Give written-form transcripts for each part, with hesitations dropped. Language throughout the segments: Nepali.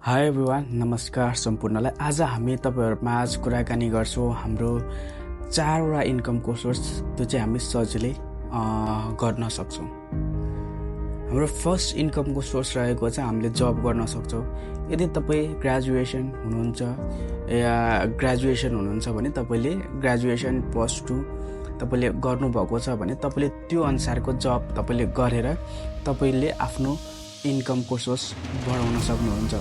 हाई एभ्रिवान, नमस्कार सम्पूर्णलाई। आज हामी तपाईहरुमाझ कुराकानी गर्छौं हाम्रो 4वटा इन्कमको सोर्स जो चाहिँ हामी सजिलै गर्न सक्छौं। हाम्रो फर्स्ट इन्कमको सोर्स रहेको चाहिँ हामीले जब गर्न सक्छौं। यदि तपाई ग्रेजुएसन हुनुहुन्छ भने तपाईले ग्रेजुएसन +2 तपाईले गर्नुभएको छ भने तपाईले त्यो अनुसारको जब तपाईले गरेर तपाईले आफ्नो इन्कमको सोर्स बढाउन सक्नुहुन्छ।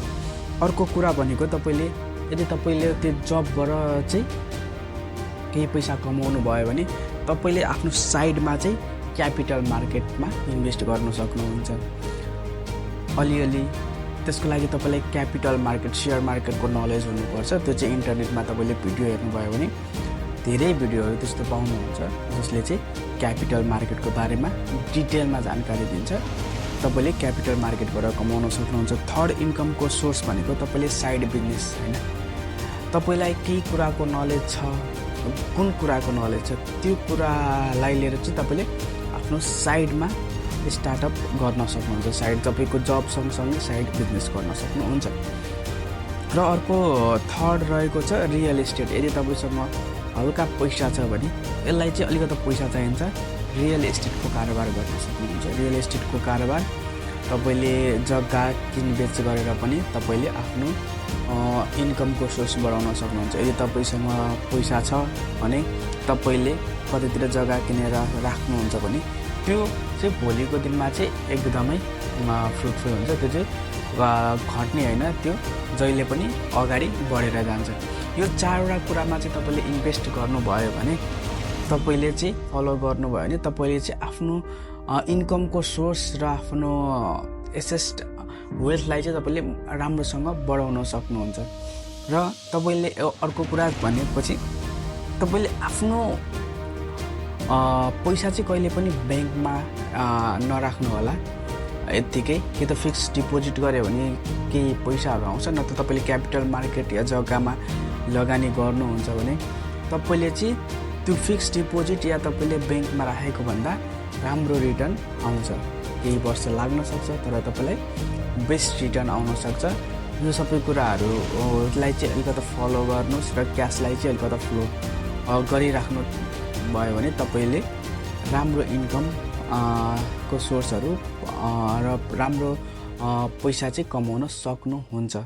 अर्को कुरा भनेको तपाईले यदि तपाईले त्यो जबबाट चाहिँ केही पैसा कमाउनु भयो भने तपाईले आफ्नो साइडमा चाहिँ क्यापिटल मार्केटमा इन्भेस्ट गर्न सक्नुहुन्छ। अलिअलि त्यसको लागि तपाईलाई क्यापिटल मार्केट शेयर मार्केटको नलेज हुनुपर्छ। त्यो चाहिँ इन्टरनेटमा तपाईले भिडियो हेर्नुभयो भने धेरै भिडियोहरु त्यस्तो पाउनुहुन्छ जसले चाहिँ क्यापिटल मार्केटको बारेमा डिटेलमा जानकारी दिन्छ। तपाईले क्यापिटल मार्केटबाट कमाउन सक्नुहुन्छ। थर्ड इन्कमको सोर्स भनेको तपाईले साइड बिजनेस हैन, तपाईलाई केही कुराको नलेज छ, कुन कुराको नलेज छ त्यो कुरालाई लिएर चाहिँ तपाईले आफ्नो साइडमा स्टार्टअप गर्न सक्नुहुन्छ। साइड तपाईको जब सँगसँगै साइड बिजनेस गर्न सक्नुहुन्छ। र अर्को थर्ड रहेको छ रियल एस्टेट। यदि तपाईसँग हल्का पैसा छ भने यसलाई चाहिँ अलिकति पैसा चाहिन्छ, रियल एस्टेटको कारोबार गर्न सक्नुहुन्छ। रियल एस्टेटको कारोबार तपाईले जग्गा किनबेच गरेर पनि तपाईले आफ्नो इन्कमको सोर्स बढाउन सक्नुहुन्छ। यदि तपाईसँग पैसा छ भने तपाईले कतैतिर जग्गा किनेर राख्नुहुन्छ भने त्यो चाहिँ भोलिको दिनमा चाहिँ एकदमै फ्रुटफुल हुन्छ। त्यो चाहिँ घट्ने हैन, त्यो जहिले पनि अगाडि बढेर जान्छ। यो 4वटा कुरामा चाहिँ तपाईले इन्भेस्ट गर्नुभयो भने तपाईले चाहिँ फलो गर्नुभयो भने तपाईले चाहिँ आफ्नो इन्कमको सोर्स र आफ्नो एसेट वेल्थलाई चाहिँ तपाईले राम्रोसँग बढाउन सक्नुहुन्छ। र तपाईले अर्को कुरा भनेपछि तपाईले आफ्नो पैसा चाहिँ कहिले पनि बैंकमा नराख्नु होला। यतिकै कि त फिक्स डिपोजिट गर्यो भने केही पैसाहरु आउँछ, न त तपाईले क्यापिटल मार्केट या जग्गामा लगानी गर्नुहुन्छ भने तपाईले चाहिँ त्यो फिक्स डिपोजिट या तपाईले बैंकमा राखेको भन्दा राम्रो रिटर्न आउँछ। केही वर्ष लाग्न सक्छ तर तपाईलाई बेस्ट रिटर्न आउन सक्छ। यो सबै कुराहरुलाई चाहिँ अलिकति फलो गर्नुस् र क्याशलाई चाहिँ अलिकति फ्लो गरिराख्नु भयो भने तपाईले राम्रो इन्कम को सोर्सहरु र राम्रो पैसा चाहिँ कमाउन सक्नुहुन्छ।